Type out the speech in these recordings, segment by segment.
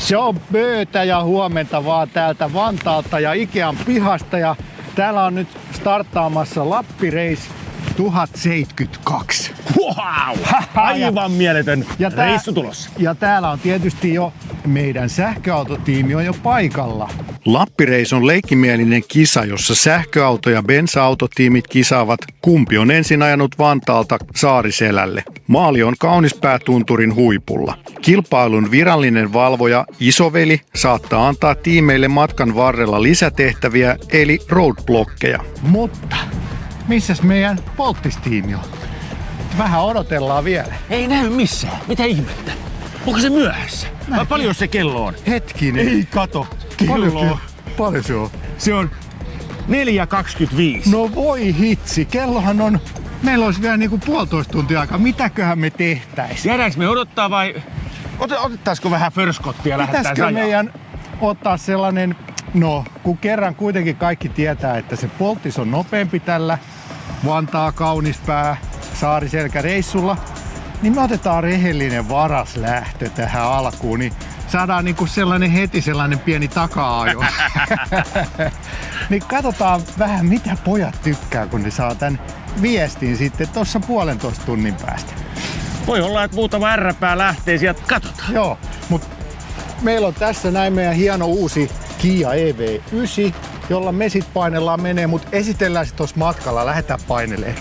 Se on pöytä ja huomenta vaan täältä Vantaalta ja Ikean pihasta ja täällä on nyt starttaamassa Lappi Race 1072. Wow! Aivan mieletön reissu tulossa. Ja täällä on tietysti jo meidän sähköautotiimi on jo paikalla. Lappi Race on leikkimielinen kisa, jossa sähköauto- ja bensa-autotiimit kisaavat, kumpi on ensin ajanut Vantaalta Saariselälle. Maali on Kaunispäätunturin huipulla. Kilpailun virallinen valvoja Isoveli saattaa antaa tiimeille matkan varrella lisätehtäviä eli roadblockeja. Mutta missäs meidän polttistiimi on? Vähän odotellaan vielä. Ei näy missään. Mitä ihmettä? Onko se myöhässä? Paljon se kello on? Hetkinen. Ei kato. Paljon se on? Se on 4.25. No voi hitsi, kellohan on... Meillä olisi vielä niinku 1,5 tuntia aikaa. Mitäköhän me tehtäis? Jäädäänkö me odottaa vai otettaisiko vähän förskottia lähdetään Pitäisikö meidän ottaa sellainen... No, kun kerran kuitenkin kaikki tietää, että se polttis on nopeampi tällä Vantaa Kaunispää Saariselkä-reissulla, niin me otetaan rehellinen varaslähtö tähän alkuun, niin saadaan niinku sellainen pieni taka-ajo. Niin katsotaan vähän mitä pojat tykkää, kun ne saa tän viestin sitten tuossa 1,5 tunnin päästä. Voi olla, että muutama ärräpää lähtee sieltä, katsotaan. Joo, mutta meillä on tässä näin meidän hieno uusi Kia EV9, jolla me sit painellaan menee, mutta esitellään se tuossa matkalla, lähdetään painelemaan.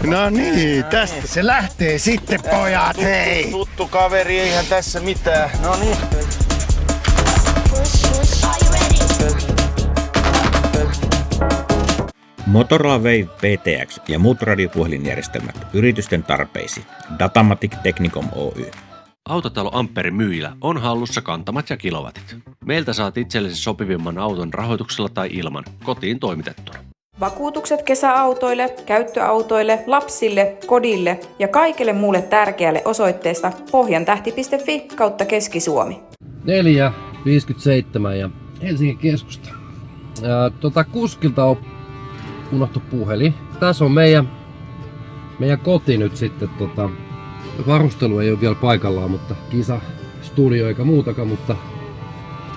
No niin, tästä se lähtee sitten pojat, hei! Tuttu kaveri, eihän tässä mitään. No niin. Motorola Wave PTX ja muut radiopuhelinjärjestelmät yritysten tarpeisiin. Datamatic Technicom Oy. Autotalo Amperin myyjillä on hallussa kantamat ja kilowatit. Meiltä saat itsellesi sopivimman auton rahoituksella tai ilman, kotiin toimitettuna. Vakuutukset kesäautoille, käyttöautoille, lapsille, kodille ja kaikille muulle tärkeälle osoitteesta pohjantähti.fi/Keski-Suomi. 4.57 ja Helsingin keskusta. Kuskilta on unohtu puhelin. Tässä on meidän koti nyt sitten. Varustelu ei ole vielä paikallaan, mutta kisa, studio eikä muutakaan, mutta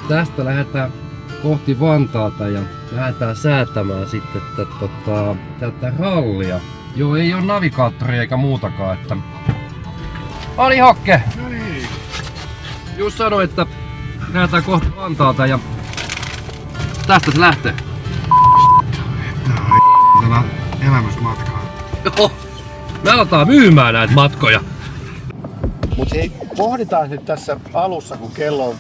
tästä lähdetään kohti Vantaata ja lähdetään säätämään sitten tätä rallia. Joo, ei ole navigaattoria eikä muutakaan, että... Oli Hokke! No niin. Just sanoin, että lähdetään kohti Vantaata ja tästä se lähtee. Tää on elämysmatkaa. Joo, me aletaan myymään näitä matkoja. Mut hei, pohditaan nyt tässä alussa, kun kello on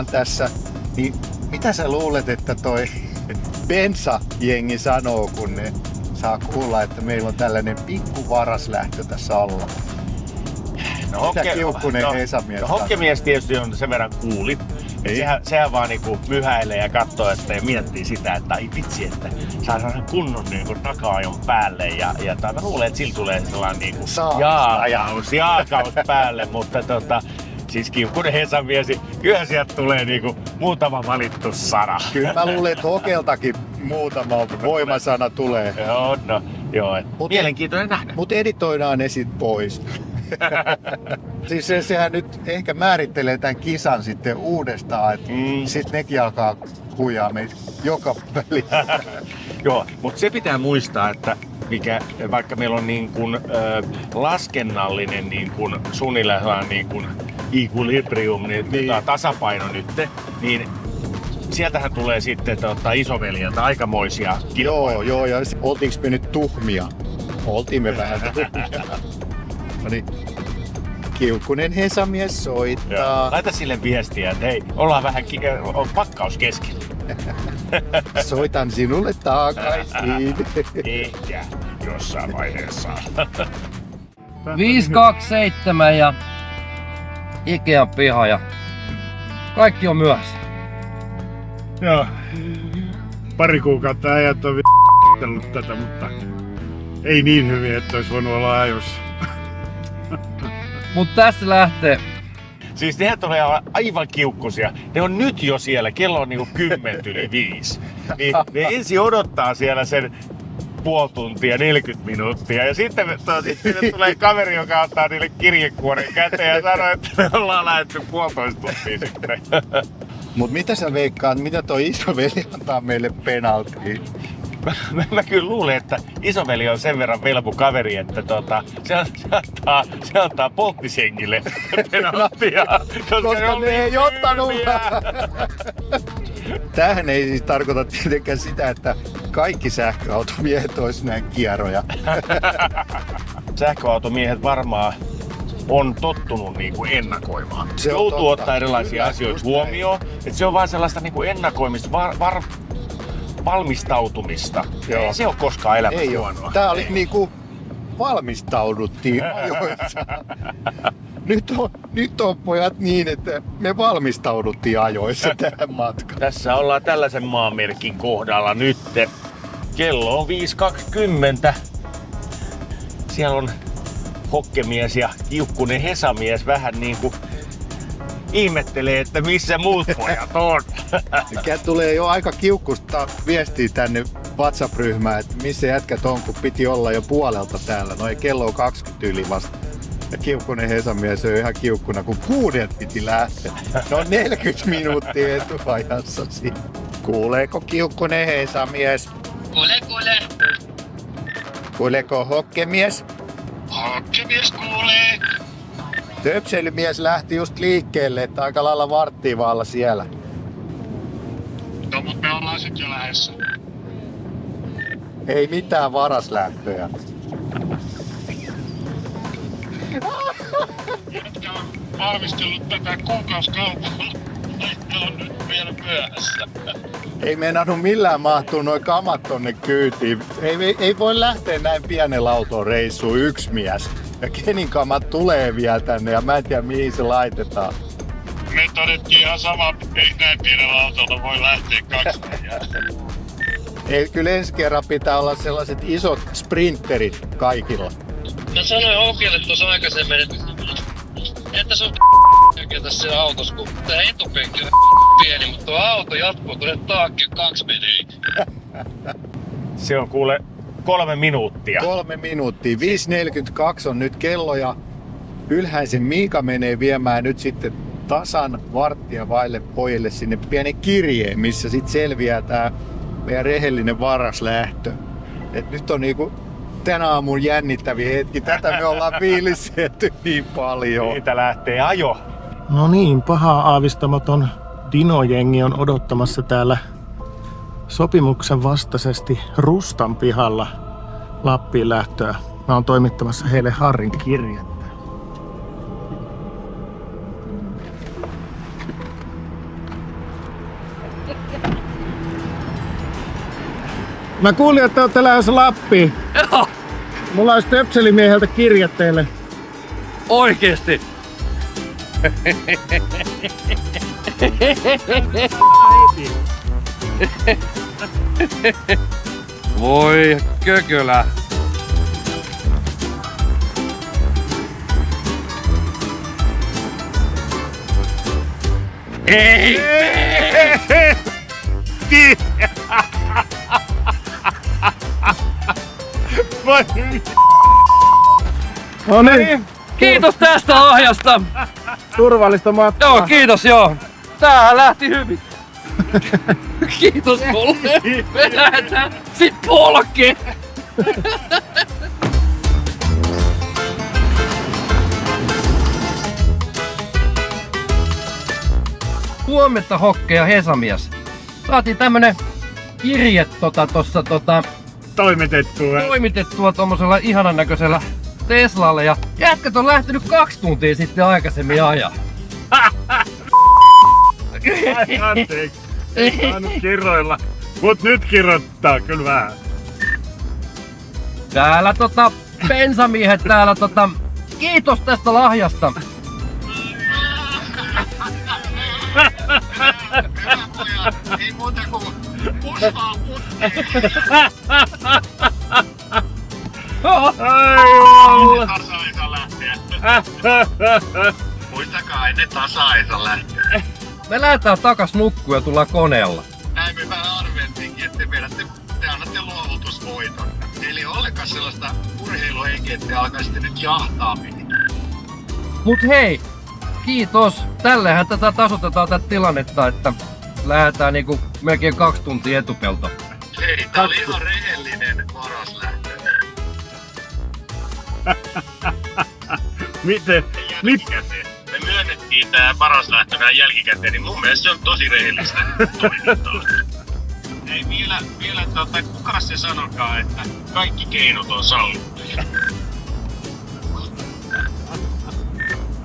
5.08 tässä, niin mitä sä luulet, että toi bensa-jengi sanoo, kun ne saa kuulla, että meillä on tällainen pikku varaslähtö tässä alla? No, mitä Kiukkunen Esa-mies Hokkemies tietysti on sen verran kuuli. Sehän vaan niinku myhäilee ja katsoo että ja miettii sitä, että ai vitsi, että saa sellainen kunnon niinku taka-ajon päälle ja mä luulen, että sillä tulee sellainen niinku jaakaus päälle, mutta siis Kiukkunen Esa-mies, kyllä sieltä tulee niinku muutama valittu sana. Kyllä mä luulen, että Hokeltakin muutama voimasana tulee. Joo, mielenkiintoinen nähdä. Mut editoidaan ne sit pois. Siis sehän nyt ehkä määrittelee tämän kisan sitten uudestaan, että sit nekin alkaa huijaa meitä joka välissä. Joo, mutta se pitää muistaa, että vaikka meillä on niin kuin, laskennallinen niin kuin, suunnilleen niin kuin equilibrium, niin. Tasapaino nyt, niin sieltähän tulee sitten isoveljeltä aikamoisia kilpailuja. Joo, ja oltiinko me nyt tuhmia? Oltiin me vähän tuhmia. No niin. Kiukkunen Esa-mies soittaa. Joo. Laita sille viestiä, että hei, ollaan vähän on pakkaus kesken. Soitan sinulle takaisin. Ehkä jossain vaiheessa. 5.27 ja Ikean piha ja kaikki on myöhässä. Joo. Pari kuukautta äijät on v***tellut tätä, mutta ei niin hyvin, että olisi voinut olla ajossa. Mut tässä lähtee. Siis nehän tulee aivan kiukkusia. Ne on nyt jo siellä, kello on niinku 10 yli 5. Niin ne ensin odottaa siellä sen puoli tuntia, 40 minuuttia. Ja sitten tulee kaveri, joka ottaa niille kirjekuoren käteen ja sanoo, että me ollaan lähdetty 1,5 tuntia sitten. Mut mitä sä veikkaat, mitä toi isoveli antaa meille penaltiin? Mä kyllä luulen, että isoveli on sen verran velpu kaveri, että se antaa polttisengille penaltia. Koska ne ei ottanut. Tämähän ei siis tarkoita tietenkään sitä, että kaikki sähköautomiehet olisi näin kieroja. Sähköautomiehet varmaan on tottunut niinku ennakoimaan. Se on joutuu totta. ottaa erilaisia Kyllä, asioita just huomioon. Et se on vaan sellaista niinku ennakoimista, valmistautumista. Joo. Ei se ole koskaan elämässä Ei huonoa. ole. Tää oli niinku valmistauduttiin ajoissa. Nyt on pojat niin, että me valmistauduttiin ajoissa tähän matkaan. Tässä ollaan tällaisen maamerkin kohdalla nyt. Kello on 5.20. Siellä on hokkemies ja kiukkunen Hesamies vähän niinku ihmettelee, että missä muut pojat on. Tulee jo aika kiukkusta viestiä tänne WhatsApp-ryhmään, että missä jätkät on, kun piti olla jo puolelta täällä. No ei, kello on 20 yli vasta. Ja kiukkunen Hesamies on ihan kiukkuna, kun 6 piti lähteä. Se on 40 minuuttia etuajassa siinä. Kuuleeko kiukkunen Hesamies? Kuule. Kuuleeko hokkemies? Hokkemies kuulee. Töpselymies lähti just liikkeelle, että aika lailla varttia vaalla siellä. No mut me ollaan sit jo lähdössä. Ei mitään varaslähtöjä. Jätkä on valmistellut tätä kuukausikaupalla. Ne on nyt vielä myöhässä. Ei meinannut millään mahtua noin kamat tonne kyytiin. Ei voi lähteä näin pienellä autoreissuun yksi mies. Ja kenin kamat tulee vielä tänne ja mä en tiedä mihin se laitetaan. Me todettiin ihan sama, ei näin pienellä autolla voi lähteä 2 miehiä. Ei, kyllä ensi kerran pitää olla sellaiset isot sprinterit kaikilla. Mä sanoin Oukille tuossa aikaisemmin, että se on tässä siellä autossa, kun tää etupenkki on pieni, mutta tuo auto jatkuu tuonne taakse 2 metriä. Se on kuule 3 minuuttia. 3 minuuttia. 5.42 on nyt kello ja Ylhäisen Miika menee viemään nyt sitten tasan varttia vaille pojille sinne pienen kirjeen, missä sitten selviää tää meidän rehellinen varaslähtö. Et nyt on niinku tänä aamun jännittäviä hetki. Tätä me ollaan fiilissetty niin paljon. Siitä lähtee ajo. No niin, pahaa aavistamaton Dino-jengi on odottamassa täällä sopimuksen vastaisesti Rustan pihalla Lappiin lähtöä. Mä oon toimittamassa heille Harrin kirjettä. Mä kuulin, että olette lähdössä Lappiin. Joo, Mulla olisi Töpselimieheltä kirje teille. oikeesti. Voi kökölä. Ei! No niin, Kiitos tästä lahjasta. turvallista matkaa. Joo, kiitos joo. Tää lähti hyvin. Kiitos mulle. Me lähdetään sit polkeen. Huomenta Hokke ja Hesamies. Saatiin tämmönen kirje toimitettua tommosella ihanan näköisellä Teslalle ja jätkät on lähtenyt 2 tuntia sitten aikaisemmin ajaa. Anteeksi, ei saanut kirroilla, mut nyt kirjoittaa kyllä vähän. Täällä bensamiehet täällä kiitos tästä lahjasta. Ei muuta kuin puskaa Ai jumala. tasa ei saa lähteä. Muistakaa, ennen tasa ei saa lähteä. Me lähdetään takas nukkuun ja tullaan koneella. Näin me vähän arveltiinkin, että te annatte luovutusvoiton. sellaista urheiluhenkeä, että alkaisitte nyt jahtaa meitä. Mut hei, kiitos. Tällehän tätä tasoitetaan tätä tilannetta, että lähdetään niinku melkein 2 tuntia etupelto. Hei, tää oli ihan rehellinen paras lähtö. Miten? Jälkikäteen. Me myönnettiin tää paras lähtö näin jälkikäteen, niin mun mielestä se on tosi rehellistä toimintaa. Ei vielä kuka se sanokaan, että kaikki keinot on sallittuja.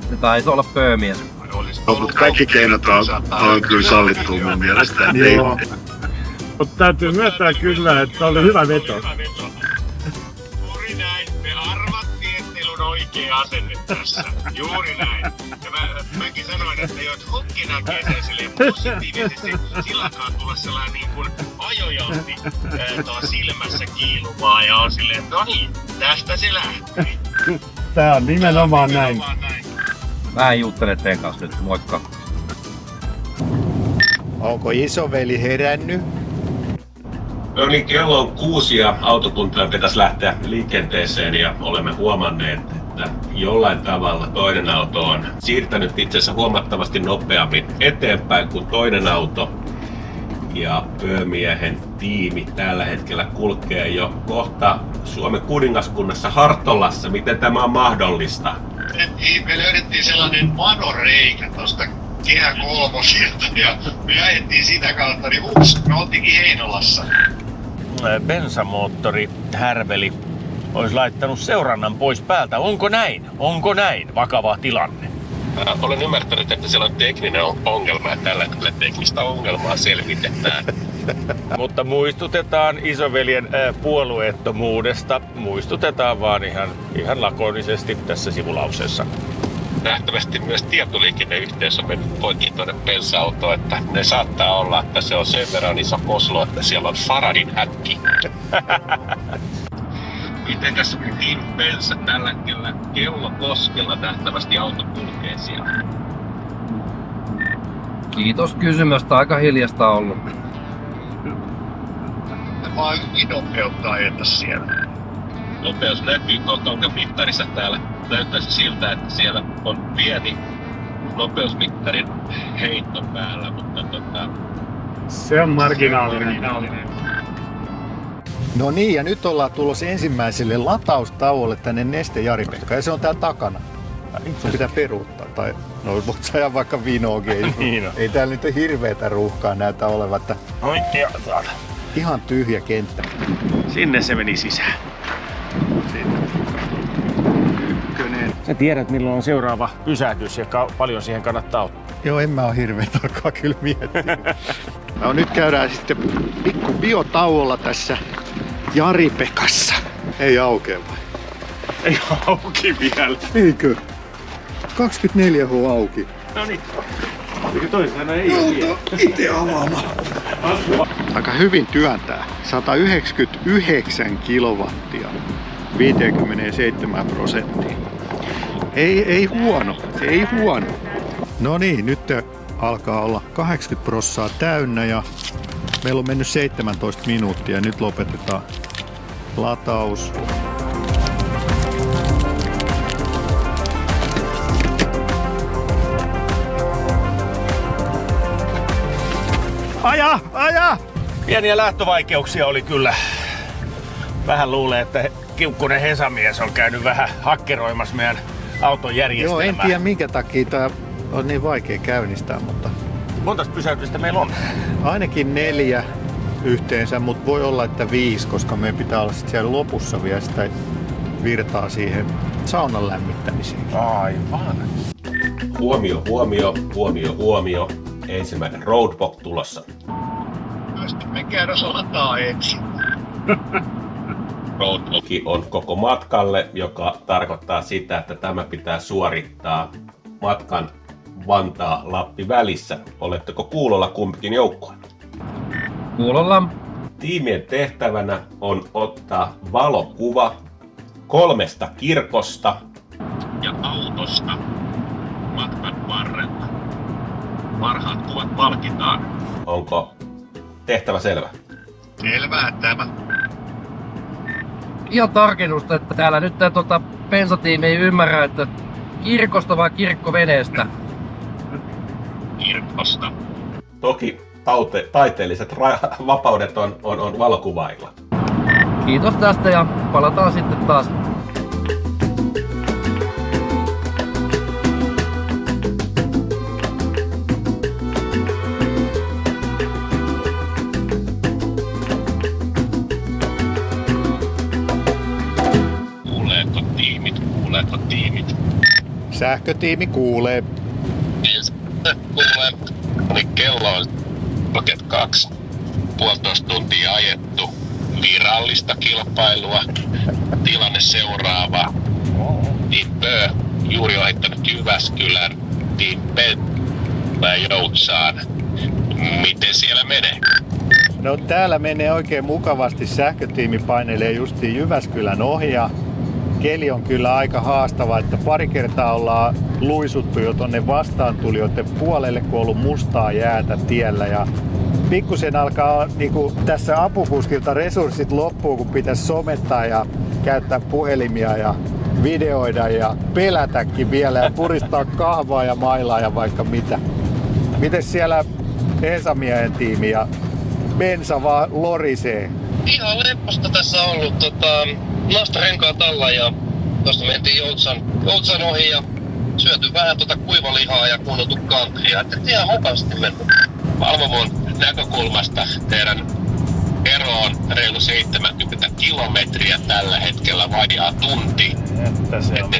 Se taisi olla pöömies. Mutta kaikki keinot on kyllä sallittu mun mielestä. Joo. Mutta täytyy myöntää kyllä, että oli hyvä veto. Juuri näin. Me arvattiin, että teillä on oikea asenne tässä. Juuri näin. Ja mäkin sanoin, että jos hokki näkee sen silleen positiivisesti, sillä alkaa tulla sellainen niin kuin ajojahti silmässä kiilumaan ja on silleen, että no niin, tästä se lähtee. Tää on nimenomaan näin. Mä juttelen teidän kanssa nyt, moikka. Onko isoveli herännyt? No niin, kello on 6 ja autokuntia pitäisi lähteä liikenteeseen ja olemme huomanneet, että jollain tavalla toinen auto on siirtänyt itse asiassa huomattavasti nopeammin eteenpäin kuin toinen auto. Ja pöömiehen tiimi tällä hetkellä kulkee jo kohta Suomen kuningaskunnassa Hartolassa. Miten tämä on mahdollista? Me löydettiin sellainen manoreikä tosta Kehä Kolmosilta ja me ajettiin sitä kautta, niin me oltiinkin Heinolassa. Bensamoottori härveli olisi laittanut seurannan pois päältä. Onko näin? Onko näin? Vakava tilanne. Olen ymmärtänyt, että siellä on tekninen ongelma ja tällä hetkellä teknistä ongelmaa selvitetään. Mutta muistutetaan isoveljen puolueettomuudesta. Muistutetaan vaan ihan lakonisesti tässä sivulauseessa. Nähtävästi myös tietoliikenneyhteys on mennyt poikki tuonne bensa-autoon, että ne saattaa olla, että se on sen verran iso koslo, että siellä on Faradin häkki. Mitenkäs Team Bensa tällä hetkellä Kellokoskella nähtävästi auto kulkee siellä? Kiitos kysymästä, aika hiljasta ollut. Vaan nopeutta ajeta siellä. Nopeus näkyy koko mittarissa täällä. Näyttäisi siltä, että siellä on pieni nopeusmittarin heitto päällä, mutta Se on marginaalinen. No niin, ja nyt ollaan tulossa ensimmäiselle lataustauolle tänne Neste Jari-Pekka, ja se on täällä takana. Sun pitää peruuttaa, tai no voit sä ajaa vaikka Vinoogeen. Ei täällä nyt hirveetä ruuhkaa näytä olevan, että Oikea tuolta. ihan tyhjä kenttä. Sinne se meni sisään. Sä tiedät, milloin on seuraava pysähdys ja paljon siihen kannattaa ottaa. Joo, en mä oo hirveän tarkkaan kyllä miettinyt. No nyt käydään sitten pikku biotauolla tässä Jari-Pekassa. Ei aukea vai? Ei auki vielä. Eikö? 24H auki. No niin. Toisena ei ole vielä. Itse avaamaan. Aika hyvin työntää. 199 kilowattia. 57%. Ei huono, ei huono. No niin, nyt alkaa olla 80% täynnä ja meillä on mennyt 17 minuuttia ja nyt lopetetaan lataus. Aja! Pieniä lähtövaikeuksia oli kyllä. Vähän luulee, että kiukkunen Hesamies on käynyt vähän hakkeroimassa meidän auton järjestelmää. Joo, en tiedä minkä takia tää on niin vaikea käynnistää, mutta Montas pysäytystä meillä on? ainakin 4 yhteensä, mutta voi olla, että 5, koska meidän pitää olla sit siellä lopussa vielä sitä virtaa siihen saunan lämmittämiseen. Aivan. Huomio. Ensimmäinen roadblock tulossa. Me käydään lataa ensin. Roadblock on koko matkalle, joka tarkoittaa sitä, että tämä pitää suorittaa matkan Vantaa-Lappi välissä. Oletteko kuulolla kumpikin joukkue? Kuulolla. Tiimien tehtävänä on ottaa valokuva 3 kirkosta Ja autosta matkan varrella. Parhaat kuvat palkitaan. Onko tehtävä selvä? Selvää tämä. ihan tarkennusta, että täällä nyt tää bensatiimi ei ymmärrä, että kirkosta vai kirkkoveneestä. Kirkosta. Toki taiteelliset vapaudet on valokuvailla. Kiitos tästä ja palataan sitten taas. Kuuleeko tiimit? Sähkötiimi kuulee. Kuulee. Niin kello on 2. 1,5 tuntia ajettu. Virallista kilpailua. Tilanne seuraava. Team Pö juuri ohittanut Jyväskylän. Team Pet Joutsaan. Miten siellä menee? No täällä menee oikein mukavasti. Sähkötiimi painelee justiin Jyväskylän ohi ja keli on kyllä aika haastava, että pari kertaa ollaan luisuttu jo tonne vastaantulijoiden puolelle, kun on ollut mustaa jäätä tiellä. Ja pikkusen alkaa niinku tässä apukuskilta resurssit loppuu, kun pitäisi somettaa ja käyttää puhelimia ja videoida ja pelätäkin vielä ja puristaa kahvaa ja mailaa ja vaikka mitä. Mites siellä Esa-miehen tiimi ja bensa vaan lorisee? Ihan lepposta tässä on ollut. Nastarenkaat alla ja tosta mentiin Joutsan ohi ja syöty vähän kuivalihaa ja kuunneltu kantria. Että ihan mukavasti mennyt. Valvomon näkökulmasta teidän ero on reilu 70 kilometriä tällä hetkellä, vajaa tunti. Että se on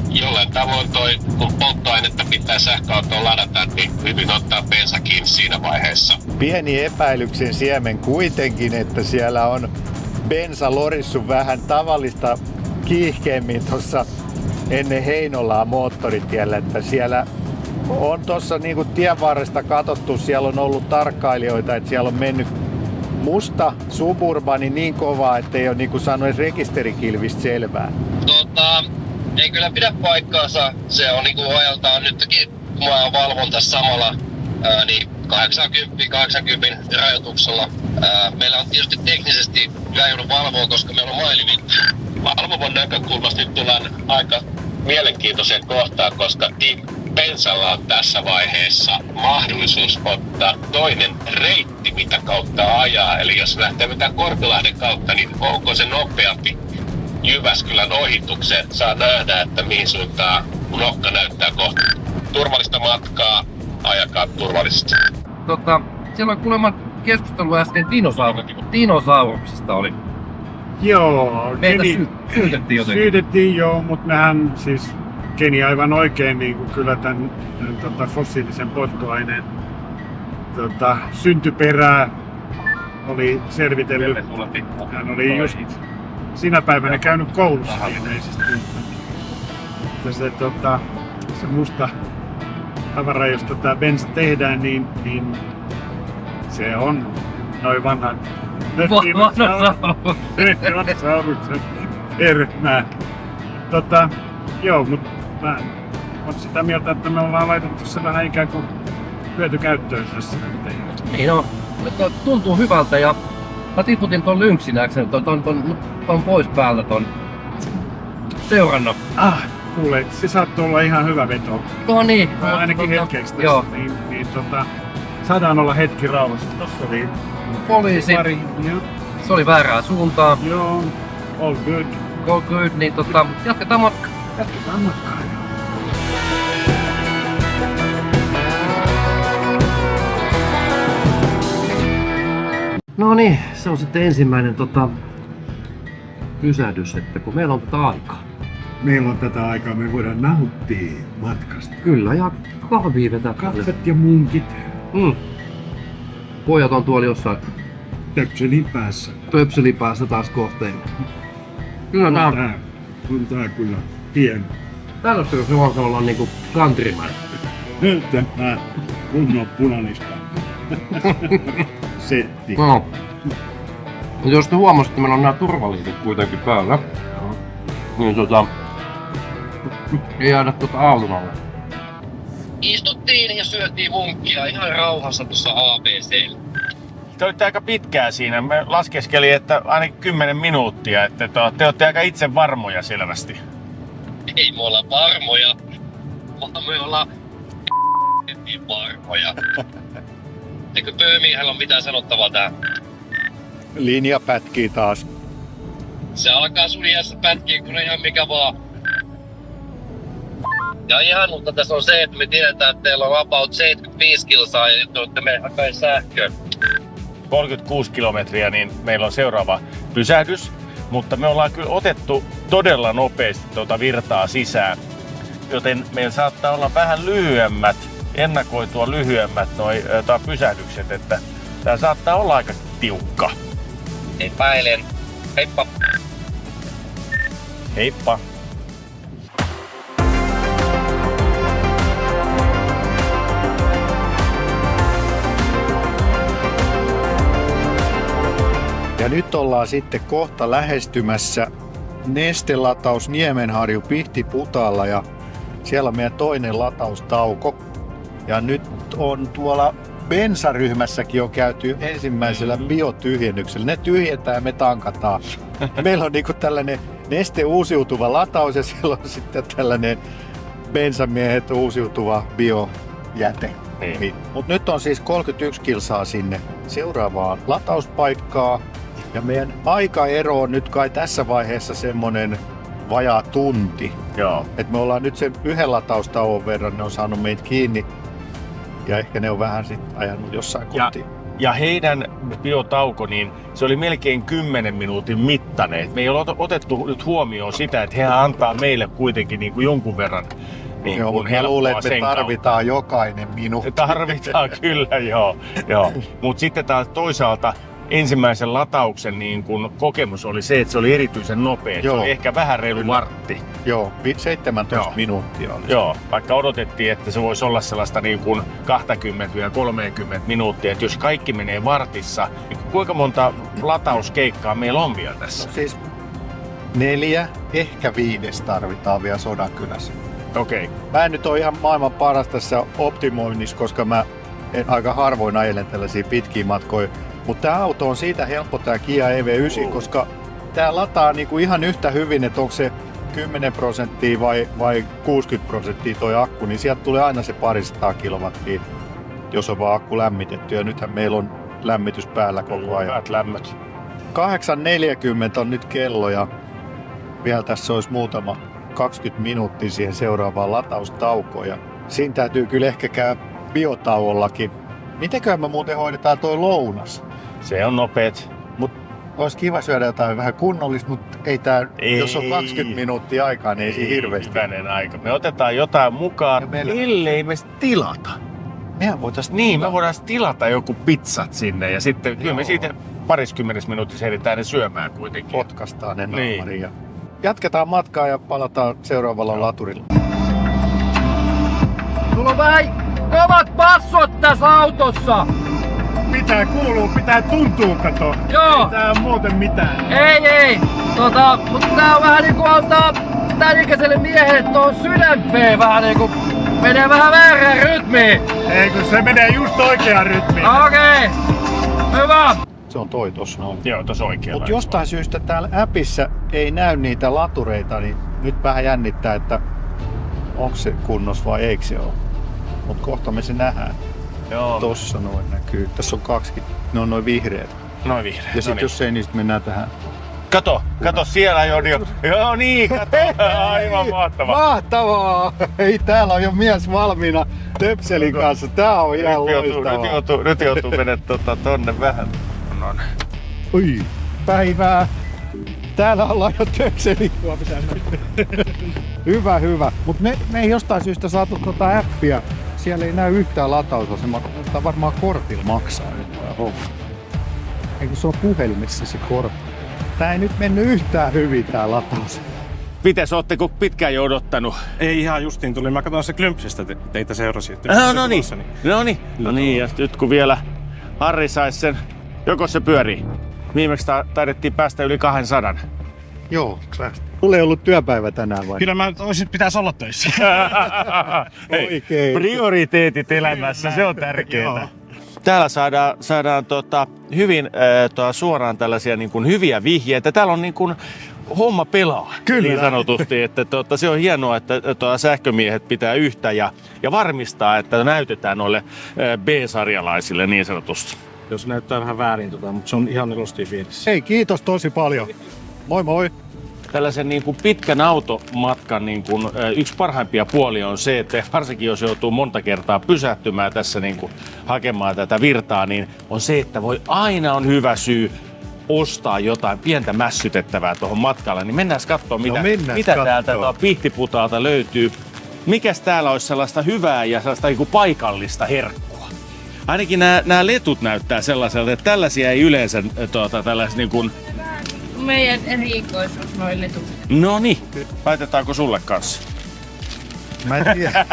jollain tavoin kun polttoainetta pitää sähköautoon ladata, niin hyvin ottaa bensa kiinni siinä vaiheessa. Pieni epäilyksen siemen kuitenkin, että siellä on bensa lorissu vähän tavallista kiihkeämmin tuossa ennen Heinolaa moottoritiellä, että siellä on tuossa niinku tien varresta katsottu, siellä on ollut tarkkailijoita, että siellä on mennyt musta Suburbani niin kovaa, että ei ole niinku saanut edes rekisterikilvistä selvää. Ei kyllä pidä paikkaansa. Se on niinku ajaltaan nytkin, kun mä valvon tässä samalla, niin 80 rajoituksella. Meillä on tietysti teknisesti joudun valvoa, koska meillä on mailivinta. Valvomon näkökulmasta nyt tullaan aika mielenkiintoiseen kohtaan, koska Team Bensalla on tässä vaiheessa mahdollisuus ottaa toinen reitti, mitä kautta ajaa. Eli jos lähtee mitään Korpilahden kautta, niin onko se nopeampi Jyväskylän ohitukseen? Saa nähdä, että mihin suuntaan nokka näyttää kohta. Turvallista matkaa, ajakaa turvallisesti. Siellä on kuulemma keskustelu äsken dinosauruksista oli. Joo, Meitä syytettiin jotenkin. Syytettiin joo, mutta mehän siis Keni aivan oikein niin kuin kyllä tämän fossiilisen polttoaineen syntyperää oli selvitellyt. Hän oli just sinä päivänä käynyt koulussa ilmeisesti. Se musta tavara, josta tämä bensa tehdään, niin se on noin vanhat dinosauruksen hermää. Joo, mutta mä oon sitä mieltä, että me ollaan laitettu se vähän ikään kuin hyötykäyttöön tässä. Niin no, tuntuu hyvältä ja mä tiputin ton lynksinäksen, ton pois päältä ton seurannan. Kuule, se saattoi olla ihan hyvä veto. No niin. Ainakin hetkeksi tässä. Niin, saadaan olla hetki rauhassa. Tossa oli poliisi. Joo. Se oli väärää suuntaan. Joo, all good. All good, niin jatketaan matkaa. Jatketaan matkaa, joo. No niin, se on sitten ensimmäinen pysähdys, että kun meillä on tätä aikaa. Meillä on tätä aikaa, me voidaan nauttia matkasta. Kyllä, ja kahvia vetää. Kahvet ja munkit. Pojat on tuolla jossain Töpselin päässä taas kohteen. Kyllä on tää kyllä hieno. Tällaista jos juonsa ollaan niinku countryman. Tämä kunnon punanista. Setti. No. Jos te huomasitte, meillä on nämä turvaliitit kuitenkin päällä. Niin ei jäädä auton alle. Istuttiin ja syötiin munkkia ihan rauhassa tuossa ABC:llä. te olitte aika pitkään siinä. Me laskeskelin, että ainakin 10 minuuttia. Että te olette aika itse varmoja selvästi. Ei me olla varmoja, vaan me ollaan varmoja. Eikö Pöömiehellä on mitään sanottavaa tähän? Linja pätkii taas. Se alkaa sun iässä pätkiä, kun ihan mikä vaan. Ja ihanuutta tässä on se, että me tiedetään, että teillä on about 75 kilsaa ja te olette meidän hakemaan sähköä. 36 kilometriä, niin meillä on seuraava pysähdys. Mutta me ollaan kyllä otettu todella nopeasti tuota virtaa sisään. Joten meillä saattaa olla vähän lyhyemmät, ennakoitua lyhyemmät pysähdykset. Että tää saattaa olla aika tiukka. Epäilen. Heippa. Heippa. Ja nyt ollaan sitten kohta lähestymässä nestelataus Niemenharju Pihtiputaalla ja siellä on meidän toinen lataustauko. Ja nyt on tuolla bensaryhmässäkin on käyty ensimmäisellä biotyhjennyksellä. Ne tyhjentää ja me tankataan. Meillä on niinku tällainen Neste uusiutuva lataus ja siellä on sitten tällainen bensamiehet uusiutuva biojäte. Niin. Mut nyt on siis 31 kilsaa sinne seuraavaan latauspaikkaan. Ja meidän aikaero on nyt kai tässä vaiheessa semmonen vajaa tunti. Joo. Et me ollaan nyt sen yhden lataustauon verran, ne on saanut meitä kiinni. Ja ehkä ne on vähän sitten ajanut jossain kotiin. Ja heidän biotauko, niin se oli melkein 10 minuutin mittainen. Et me ei ole otettu nyt huomioon sitä, että he antaa meille kuitenkin niin kuin jonkun verran. Niin joo, mutta mä luulen, että me tarvitaan jokainen minuutti. Tarvitaan kyllä, joo. Mutta sitten taas toisaalta ensimmäisen latauksen niin kun kokemus oli se, että se oli erityisen nopea. Se oli ehkä vähän reilu vartti. Joo, 17 minuuttia oli. Joo, vaikka odotettiin, että se voisi olla sellaista niin kuin 20-30 minuuttia. Että jos kaikki menee vartissa, niin kuinka monta latauskeikkaa meillä on vielä tässä? No siis 4, ehkä 5 tarvitaan vielä Sodankylässä. Okei. Mä en nyt ole ihan maailman paras tässä optimoinnissa, koska mä aika harvoin ajelen tällaisia pitkiä matkoja. Mutta tää auto on siitä helppo, tää Kia EV9, koska tää lataa niinku ihan yhtä hyvin, että onko se 10% vai 60% toi akku, niin sieltä tulee aina se 200 kilowattia, jos on vaan akku lämmitetty. Ja nythän meillä on lämmitys päällä koko ajan. Hyvät lämmöt. 8.40 on nyt kello ja vielä tässä olisi muutama 20 minuuttia siihen seuraavaan lataustaukoon. Ja siinä täytyy kyllä ehkä käydä biotauollakin. Mitenköhän me muuten hoidetaan toi lounas? Se on nopeet. Olisi kiva syödä jotain vähän kunnollista, mutta jos on 20 minuuttia aikaa, niin ei siinä hirveästi. Hyvänen aika. Me otetaan jotain mukaan, ellei me tilata. Mehän voitaisiin me voidaan tilata joku pizzat sinne ja sitten kyllä me siitä 20 minuutissa ehditään ne syömään kuitenkin. Potkastaan ne naamariin. Ja jatketaan matkaa ja palataan seuraavalla laturilla. Sulla on vähän kovat passot tässä autossa! Pitää kuuluu, pitää tuntua, kato. Joo. Ei tää on muuten mitään. Ei. Mutta tää on vähän niinku antaa tän ikäiselle miehelle tuohon sydämpeen vähän niinku menee vähän väärään rytmiin. Ei kun se menee just oikeaan rytmiin. Okei. Hyvä. Se on toi tossa. Joo, tossa oikealla. Mutta jostain syystä täällä appissa ei näy niitä latureita, niin nyt vähän jännittää, että onko se kunnossa vai eikö se ole. Mutta kohta me se nähdään. Joo. Tossa noin näkyy. Tässä on 20. Ne on noin vihreät. Noin vihreät. Ja sit jos ei, niin sit mennään tähän. Kato siellä jo. Joo niin, kato. Aivan mahtavaa. Mahtavaa! Ei, täällä on jo mies valmiina töpselin kanssa. Tää on ihan loistavaa. Nyt joutuu mennä tonne vähän. Oi, päivää. Täällä ollaan jo töpselin. Hyvä. Mut me ei jostain syystä saatu appia. Siellä ei näy yhtään latausasemaa, mutta varmaan kortilla maksaa nyt vai homma. Eikö se on puhelimessa se kortti? Tää ei nyt mennyt yhtään hyvin tää lataus. Mites, ootteko pitkään jo odottanut? Ei ihan justiin tuli. Mä katsoin se Klympsistä teitä seurasin. No niin, ja nyt kun vielä Harri sais sen, joko se pyörii. Viimeksi taidettiin päästä yli 200. Joo, sulla ei ollut työpäivä tänään vai? Kyllä pitäisi olla töissä. Oikein. Prioriteetit elämässä, se on tärkeää. täällä saadaan hyvin suoraan tällaisia niin kuin hyviä vihjeitä. Täällä on niin kuin homma pelaa, Kyllä. niin sanotusti. Että se on hienoa, että sähkömiehet pitää yhtä ja varmistaa, että näytetään noille B-sarjalaisille niin sanotusti. Jos näyttää vähän väärin, mutta se on ihan nelostiin fiilissä. Hei, kiitos tosi paljon. Moi moi. Tällaisen niin kuin pitkän automatkan niin kuin, yksi parhaimpia puolia on se, että varsinkin jos joutuu monta kertaa pysähtymään tässä niin kuin, hakemaan tätä virtaa, niin on se, että aina on hyvä syy ostaa jotain pientä mässytettävää tuohon matkalle. Niin mennään katsomaan, mitä täältä Pihtiputaalta löytyy. Mikäs täällä olisi sellaista hyvää ja sellaista niin kuin paikallista herkkua? Ainakin nämä letut näyttää sellaiselta, että tällaisia ei yleensä tällaiset niin kuin... Meidän erikoisuus noin letut. Noniin, laitetaanko sulle kanssa? Mä en tiedä.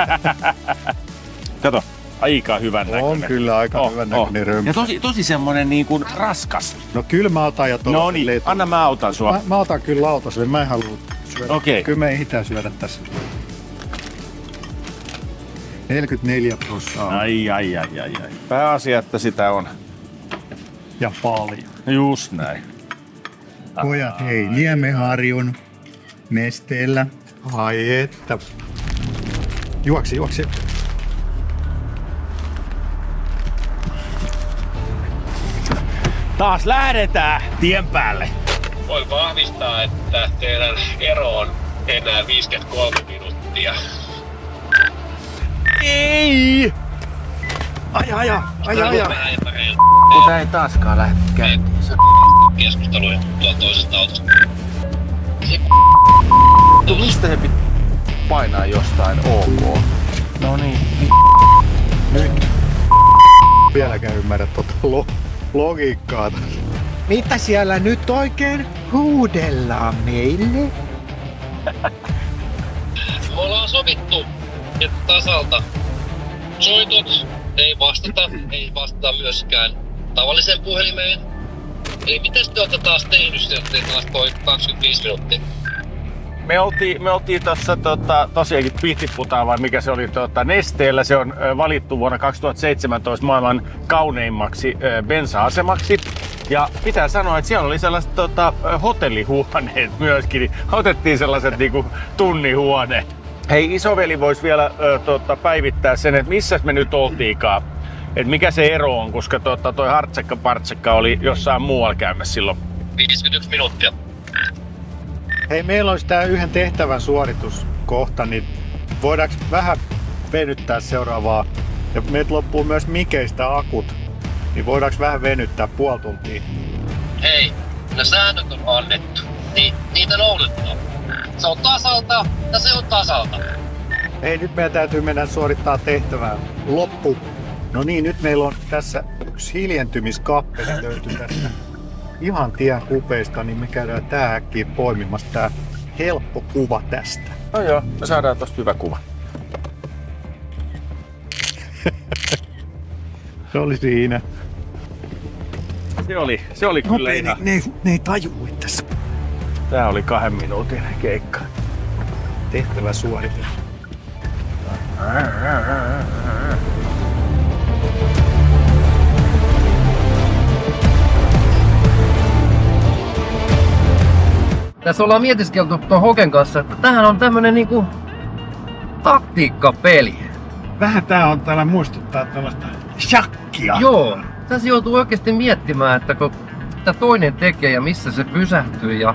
Kato, aika hyvän näköinen. On kyllä aika hyvän näköinen römpsä. Ja tosi semmonen niin kuin raskas. No kyllä mä otan ja tuolla. No niin, anna mä autan sua. Mä otan kyllä lautaselle, mä en halua syödä. Okei. Kyllä me ehditään syödä tässä. 44%. Ai. Pääasia, että sitä on. Ja paljon. Just näin. Pojat, hei, Niemenharjun nesteellä. Ai että. Juoksi. Taas lähdetään tien päälle. Voin vahvistaa, että teidän ero on enää 53 minuuttia. Ei! Aja. Tää ei taaskaan lähde käyntiin. Keskusteluja tuolla toisesta autosta. Mistä he painaa jostain OK? No niin. Nyt. Vieläkään ymmärrä tuota logiikkaa. Mitä siellä nyt oikein huudellaan meille? Me ollaan sovittu, että tasalta soitot ei vastata myöskään tavalliseen puhelimeen. Eli miten te olette taas tehnyt sen, että taas toi 25 minuuttia? Me oltiin tuossa tosiaankin Pihtiputaan, vai mikä se oli Nesteellä. Se on valittu vuonna 2017 maailman kauneimmaksi bensa-asemaksi. Ja pitää sanoa, että siellä oli sellaiset hotellihuoneet myöskin. Otettiin sellaiset niinku tunnihuone. Hei, isoveli vois vielä päivittää sen, että missä me nyt oltiinkaan. Et mikä se ero on, koska toi Hartsekka oli jossain muualla käymässä silloin. 51 minuuttia. Hei, meillä olisi tää yhden tehtävän suorituskohta, niin voidaanko vähän venyttää seuraavaa? Ja meiltä loppuu myös mikeistä akut, niin voidaanko vähän venyttää puoli tuntia? Hei, ne säännöt on annettu. Niitä noudatetaan. Se on tasalta ja se on tasalta. Hei, nyt meidän täytyy mennä suorittaa tehtävää loppu. No niin, nyt meillä on tässä yksi hiljentymiskappeli löytyy tästä ihan tien kupeista, niin me käydään tää äkkiä poimimassa tää helppo kuva tästä. No joo, me saadaan tosta hyvä kuva. Se oli siinä. Se oli kyllä ihan... Ne ei tajuu, että tässä Tää oli 2 minuutin keikka. tehtävä suoritettu. Tässä ollaan mietiskeltu tuon Hoken kanssa, että tämähän on tämmönen niinku taktiikkapeli. Vähän tää on täällä muistuttaa tällaista shakkia. Joo, tässä joutuu oikeasti miettimään, että kun mitä toinen tekee ja missä se pysähtyy ja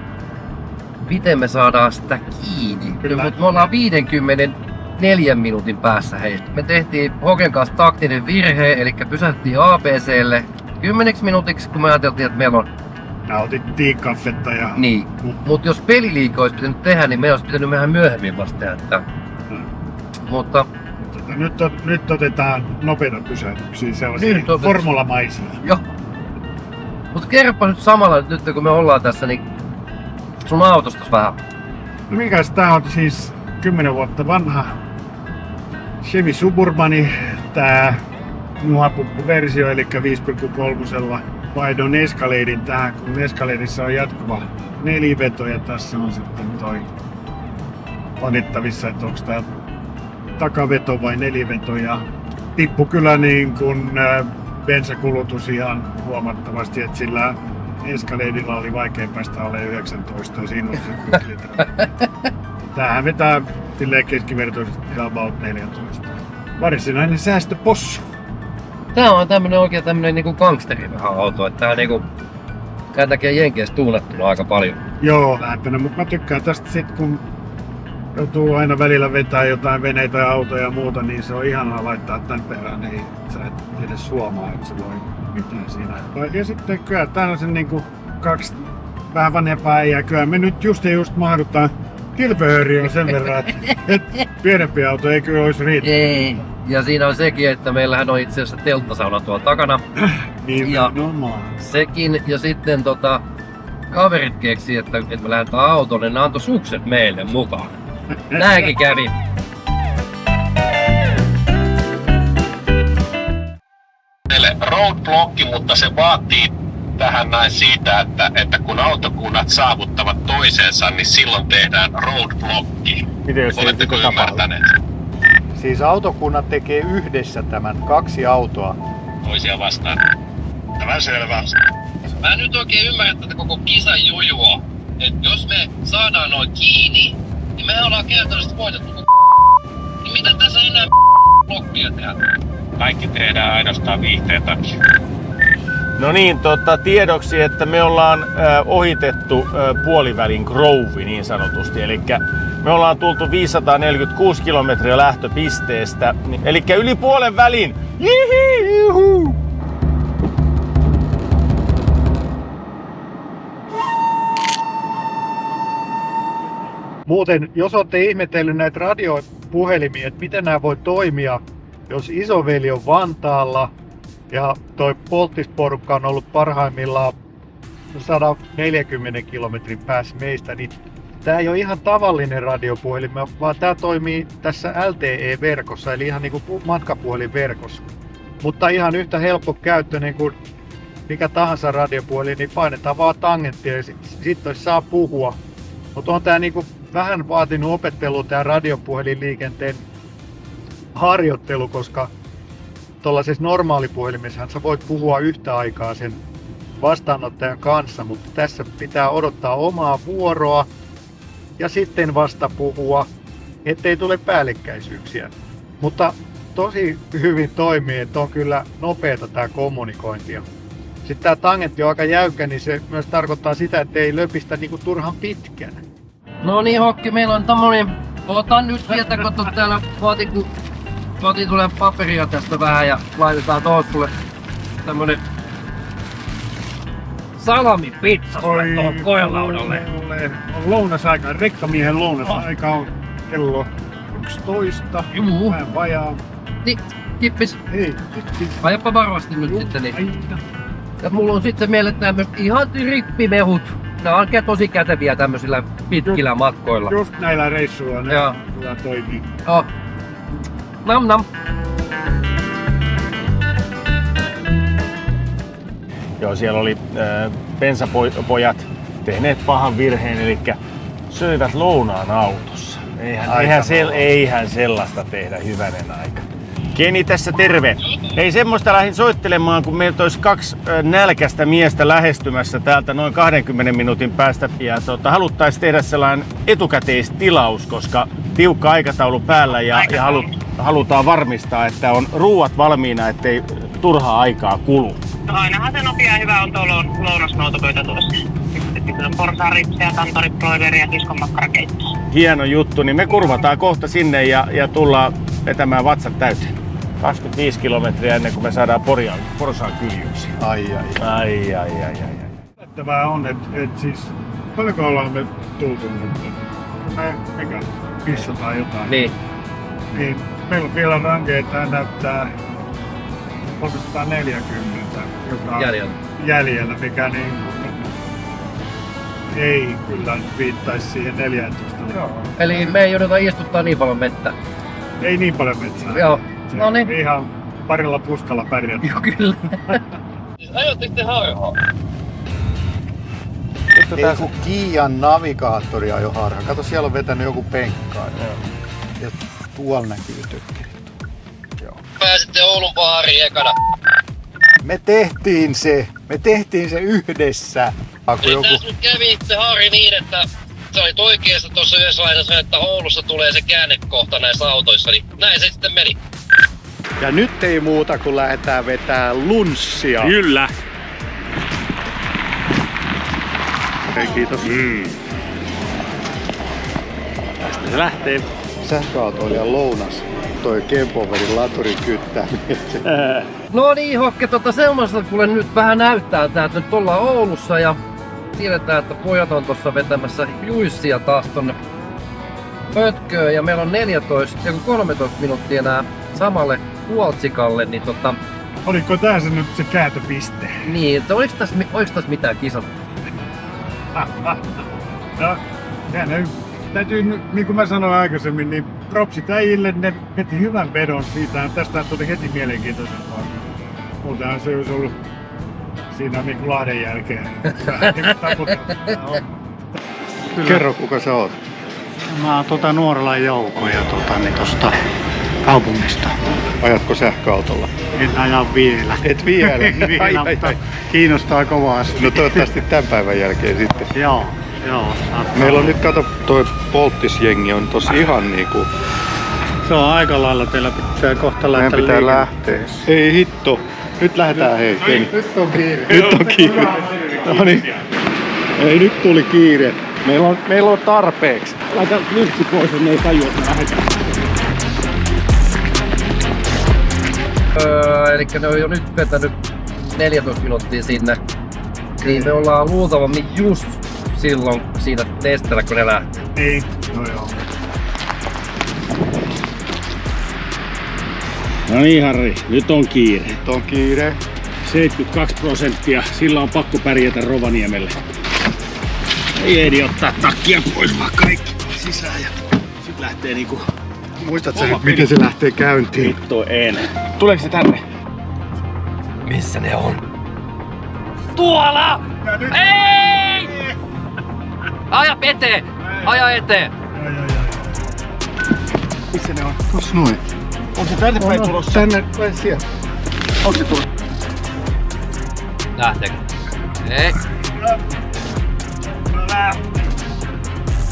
miten me saadaan sitä kiinni. Mutta me ollaan 54 minuutin päässä heistä. Me tehtiin Hoken kanssa taktinen virhe, eli pysähtiin ABClle 10 minuutiksi, kun me ajateltiin, että meillä on... Nautittiin kaffetta ja... Niin, mutta jos peliliika olisi pitänyt tehdä, niin me olisi pitänyt vähän myöhemmin vasta tehdä tätä. Mutta... Nyt otetaan nopeita pysähtyksiä, sellaisia formulamaisia. Joo. Mutta kerropa nyt samalla, nyt kun me ollaan tässä, niin sun autostas vähän. No mikäs tää on siis 10 vuotta vanha Chevy Suburbani, tää nuhapuppuversio, eli 5,3. Vaihdon Escaladein tähän, kun Escaladeissa on jatkuva neliveto ja tässä on sitten toi valittavissa, että onko tää takaveto vai neliveto ja tippu kyllä niin kun bensakulutus ihan huomattavasti, että sillä Escaladeilla oli vaikea päästä alle 19 ja siinä oli se 6 litraa. Tämähän vetää silleen keskivertoisesti about 14. Varsinainen säästöpossu. Tää on tämmönen oikein tämmönen niinku gangsteri vähän auto, että tää niinku tää tekee Jenkeissä tuunattuna aika paljon. Joo, lämpänä, mutta mä tykkään tästä sit kun joutuu aina välillä vetää jotain veneitä ja autoja ja muuta, niin se on ihanaa laittaa tän perään, niin sä et edes huomaa, että se voi mitään siinä. Ja sitten kyllä täällä on se niinku 2 vähän vanhempaa äijää, kyllä me nyt just mahdutaan kilpehööriön sen verran, että pienempi auto ei kyllä olisi riittänyt. Ei. Ja siinä on sekin, että meillähän on itse asiassa telttasauna tuolla takana. Nimenomaan. Sekin, ja sitten kaverit keksi, että me lähdetään autolle, ne antoi sukset meille mukaan. Näinkin kävi. Roadblocki, mutta se vaatii tähän näin siitä, että kun autokunnat saavuttavat toisensa, niin silloin tehdään roadblocki. Oletteko ymmärtäneet? Siis autokunnat tekee yhdessä tämän, 2 autoa. Toisia vastaan. Tämä selvä. Mä en nyt oikein ymmärrä tätä koko kisan jujua. Et jos me saadaan noin kiinni, niin mehän ollaan käytännössä voitettu niin mitä tässä enää blokkia tehdään? Kaikki tehdään ainoastaan viihteen takia. No niin, tiedoksi, että me ollaan ohitettu puolivälin Grove niin sanotusti. Eli me ollaan tultu 546 kilometriä lähtöpisteestä. Eli yli puolen välin. Jihijuhu! Muuten, jos olette ihmetellyt näitä radiopuhelimia, että miten nämä voi toimia, jos isoveli on Vantaalla ja toi Polttis-porukka on ollut parhaimmillaan 140 kilometrin päässä meistä, niin tää ei ole ihan tavallinen radiopuhelin, vaan tää toimii tässä LTE-verkossa, eli ihan niinku matkapuhelinverkossa. Mutta ihan yhtä helppo käyttöinen kuin mikä tahansa radiopuhelin, niin painetaan vaan tangenttia ja sitten saa puhua. Mutta on tää niinku vähän vaatinut opettelua tää radiopuhelinliikenteen harjoittelu, koska tuollaisessa normaalipuhelimessahan sä voit puhua yhtä aikaa sen vastaanottajan kanssa, mutta tässä pitää odottaa omaa vuoroa ja sitten vasta puhua, ettei tule päällekkäisyyksiä. Mutta tosi hyvin toimii, että on kyllä nopeata tää kommunikointia. Sitten tää tangentti on aika jäykkä, niin se myös tarkoittaa sitä, että ei löpistä niinku turhan pitkän. No niin, Hokki, meillä on tommonen... Otan nyt sieltä, kun täällä vaatii tulee paperia tästä vähän ja laitetaan tuohon sulle tämmönen salamipizza sulle tuohon koelaudalle. On lounasaika, rekkamiehen lounasaika on kello 11. Juu. Vähän vajaa. Niin, kippis. Hei, ajappa varovasti nyt sitten. Niin. Ja mulla on sitten meille tämmöset ihan rippimehut. Nää on tosi käteviä tämmöisillä pitkillä matkoilla. Just näillä reissuilla ne kyllä toimii. Joo. Nam nam. Joo, siellä oli bensapojat tehneet pahan virheen, eli söivät lounaan autossa. Eihän sellaista tehdä, hyvänen aika. Keni tässä terve. Ei semmoista lähdin soittelemaan, kun meiltä olisi 2 nälkäistä miestä lähestymässä täältä noin 20 minuutin päästä. Ja haluttaisiin tehdä sellainen etukäteistilaus, koska tiukka aikataulu päällä ja halutaan varmistaa, että on ruuat valmiina, ettei turhaa aikaa kulu. No ainahan se nopea ja hyvä on tuo lounasnoutopöytä tuossa. Sitten on porsaaripsiä, tantoribroideria ja kiskonmakkarakeittoa. Hieno juttu, niin me kurvataan kohta sinne ja tullaan vetämään vatsat täyteen. 25 kilometriä ennen kuin me saadaan Porsaan kyljyksi. Ai. Yllättävää on, että siis paljonko ollaan me tultu nyt? Mikä pissataan jotain. Niin. Niin meillä on vielä rankeita näyttää 340, joka jäljellä, mikä niin ei kyllä viittaisi siihen 14. Eli me ei jouduta istuttaa niin paljon vettä. Ei niin paljon metsää. Joo. No niin. Ihan parilla puskalla pärjätään. Joo, kyllä. Ajoitteko te harhaa? Ei kun Kian navigaattori ajoi harha. Kato, siellä on vetänyt joku penkkaa. Ja tuolla näkyy tökkerit. Pääsitte Oulun baariin ekana. Me tehtiin se yhdessä. Tässä nyt kävi se Harri niin, että sä olit oikeassa tuossa yhdessä laitassa, että Oulussa tulee se käännekohta näissä autoissa, niin näin se sitten meni. Ja nyt ei muuta kuin lähdetään vetää lunssia. Kyllä. Hei, kiitos. Tästä se lähtee. Sähköautoilijan lounas. Toi Kempoverin laturin kyttääminen. No niin, Hokke, semmoista kuule nyt vähän näyttää tää, että nyt ollaan Oulussa ja tiedetään, että pojat on tossa vetämässä juissia taas tonne pötköön ja meillä on 13 minuuttia enää samalle Huoltsikalle, niin Oliko tää se nyt se kääntöpiste? Niin, että oliko tässä mitään kisat? No, sehän täytyy, niin kuin mä sanoin aikaisemmin, niin propsit äijille, ne veti hyvän vedon siitä. Tästä tuli heti mielenkiintoisempaa. Muutenhan se olisi ollut siinä niin kuin Lahden jälkeen. Kerro, kuka sä oot? Mä oon Nuorlan Jouko ja tosta kaupungista. Ajatko sähköautolla? En aja vielä. Et vielä? Ai. Kiinnostaa kovasti. No toivottavasti tämän päivän jälkeen sitten. Joo. Meillä on nyt, kato, toi polttisjengi on tossa ihan niinku... Se on aika lailla, teillä pitää kohta lähteä. Meidän pitää lähteä. Ei hitto. Nyt lähdetään hei. Nyt on kiire. Nyt on kiire. No niin. Ei, nyt tuli kiire. Meillä on tarpeeksi. Laita lyhti pois, ne ei tajua, että lähdetään. Elikkä ne on jo nyt vetänyt 14 minuuttia sinne. Niin me ollaan luultavasti just silloin siinä testillä, kun ne lähtee. Niin, no joo. No niin Harri, nyt on kiire. Nyt on kiire. 72%, sillä on pakko pärjätä Rovaniemelle. Ei ehdi ottaa takkia pois, vaan kaikki sisään ja sit lähtee niinku... Muistatko nyt, miten se lähtee käyntiin? Vittu en. Tuleeko se tänne? Missä ne on? Tuolla! Ei! Aja eteen! Aja eteen! Missä ne on? Tossa noin. Onko se tänne päin tulossa? Tänne päin siellä. Onko se tulossa? Lähteekö? Ei!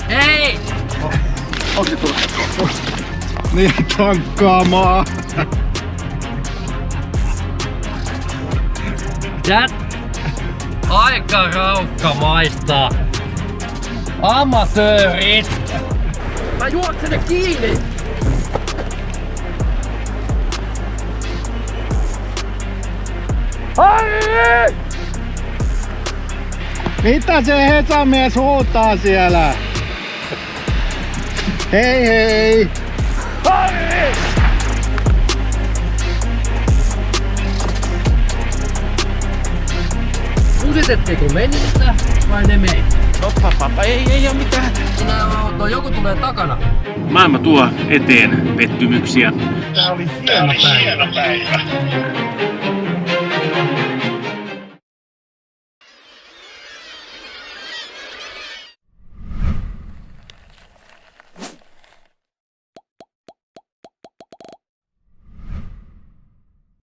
Ei! Onko se tulossa? Niin tankkaamaan. Aika raukkamaista! Amatöörit! Mä juoksen ne kiinni! Harri! Mitä se Hesamies huutaa siellä? Hei hei! Harri! Kusitettiinko me niitä vai ne meitä? Ei oo mitään. Sinä auto, joku tulee takana. Maailma tuo eteen pettymyksiä. Tää oli hieno päivä.